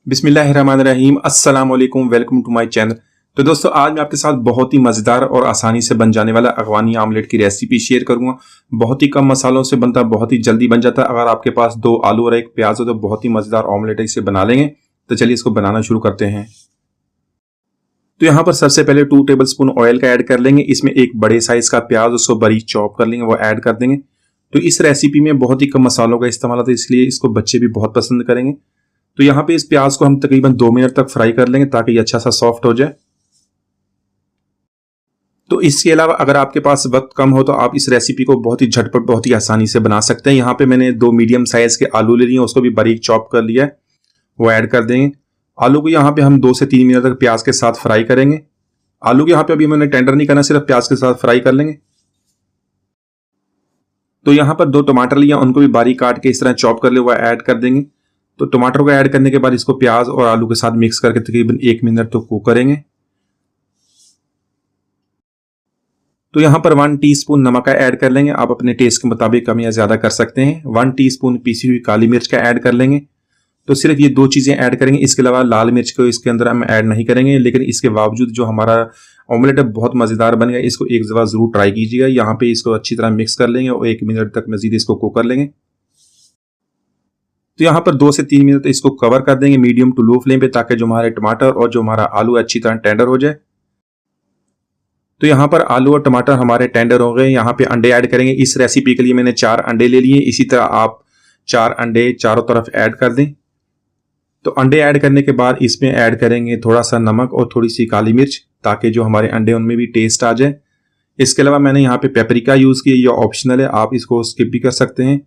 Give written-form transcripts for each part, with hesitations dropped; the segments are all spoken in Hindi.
बिस्मिल्लाहिर्रहमानिर्रहीम अस्सलाम वालेकुम, वेलकम टू माय चैनल। तो दोस्तों, आज मैं आपके साथ बहुत ही मज़ेदार और आसानी से बन जाने वाला अफ़गानी आमलेट की रेसिपी शेयर करूंगा। बहुत ही कम मसालों से बनता है, बहुत ही जल्दी बन जाता है। अगर आपके पास 2 आलू और 1 प्याज हो तो बहुत ही मज़ेदार ऑमलेट है, इसे बना लेंगे। तो चलिए इसको बनाना शुरू करते हैं। तो यहाँ पर सबसे पहले 2 टेबलस्पून ऑयल का ऐड कर लेंगे। इसमें एक बड़े साइज का प्याज उसको बारीक चॉप कर लेंगे, वो ऐड कर देंगे। तो इस रेसिपी में बहुत ही कम मसालों का इस्तेमाल होता है, इसलिए इसको बच्चे भी बहुत पसंद करेंगे। तो यहाँ पे इस प्याज को हम तकरीबन 2 मिनट तक फ्राई कर लेंगे ताकि ये अच्छा सा सॉफ्ट हो जाए। तो इसके अलावा अगर आपके पास वक्त कम हो तो आप इस रेसिपी को बहुत ही झटपट, बहुत ही आसानी से बना सकते हैं। यहाँ पे मैंने 2 मीडियम साइज के आलू ले लिए, उसको भी बारीक चॉप कर लिया है, वो ऐड कर देंगे। आलू को यहाँ पे हम 2 से 3 मिनट तक प्याज के साथ फ्राई करेंगे। आलू को यहाँ पे अभी मैंने टेंडर नहीं करना, सिर्फ प्याज के साथ फ्राई कर लेंगे। तो यहाँ पर 2 टमाटर लिया, उनको भी बारीक काट के इस तरह चॉप कर ले, वो ऐड कर देंगे। तो टमाटर को ऐड करने के बाद इसको प्याज और आलू के साथ मिक्स करके तकरीबन 1 मिनट तो कुक करेंगे। तो यहाँ पर 1 टीस्पून नमक का ऐड कर लेंगे, आप अपने टेस्ट के मुताबिक कम या ज्यादा कर सकते हैं। 1 टीस्पून पीसी हुई काली मिर्च का ऐड कर लेंगे। तो सिर्फ ये 2 चीजें ऐड करेंगे, इसके अलावा लाल मिर्च को इसके अंदर हम ऐड नहीं करेंगे। लेकिन इसके बावजूद जो हमारा ऑमलेट है बहुत मजेदार बनेगा, इसको एक दफा जरूर ट्राई कीजिएगा। यहाँ पे इसको अच्छी तरह मिक्स कर लेंगे और 1 मिनट तक मजीद इसको कुक कर लेंगे। तो यहाँ पर 2 से 3 मिनट इसको कवर कर देंगे मीडियम टू लो फ्लेम पे, ताकि जो हमारे टमाटर और जो हमारा आलू अच्छी तरह टेंडर हो जाए। तो यहाँ पर आलू और टमाटर हमारे टेंडर हो गए। यहाँ पे अंडे ऐड करेंगे। इस रेसिपी के लिए मैंने 4 अंडे ले लिए। इसी तरह आप 4 अंडे चारों तरफ ऐड कर दें। तो अंडे ऐड करने के बाद इसमें ऐड करेंगे थोड़ा सा नमक और थोड़ी सी काली मिर्च, ताकि जो हमारे अंडे उनमें भी टेस्ट आ जाए। इसके अलावा मैंने यहाँ पे पेपरिका यूज की, ये ऑप्शनल है, आप इसको स्किप भी कर सकते हैं।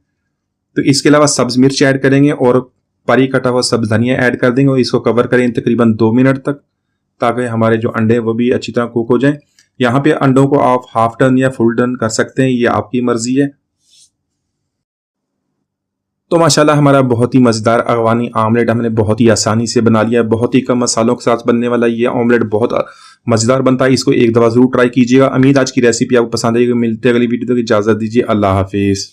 तो इसके अलावा सब्ज मिर्च ऐड करेंगे और बारीक कटा हुआ सब्ज धनिया ऐड कर देंगे और इसको कवर करेंगे तकरीबन 2 मिनट तक, ताकि हमारे जो अंडे वो भी अच्छी तरह कुक हो जाएं। यहाँ पे अंडों को आप हाफ टर्न या फुल टर्न कर सकते हैं, ये आपकी मर्जी है। तो माशाल्लाह हमारा बहुत ही मज़ेदार अफ़गानी आमलेट हमने बहुत ही आसानी से बना लिया है। बहुत ही कम मसालों के साथ बनने वाला ये ऑमलेट बहुत मज़ेदार बनता है। इसको एक दफ़ा ज़रूर ट्राई कीजिएगा। उम्मीद आज की रेसिपी आपको पसंद आएगी। मिलते हैं अगली वीडियो तक, इजाज़त दीजिए। अल्लाह हाफिज़।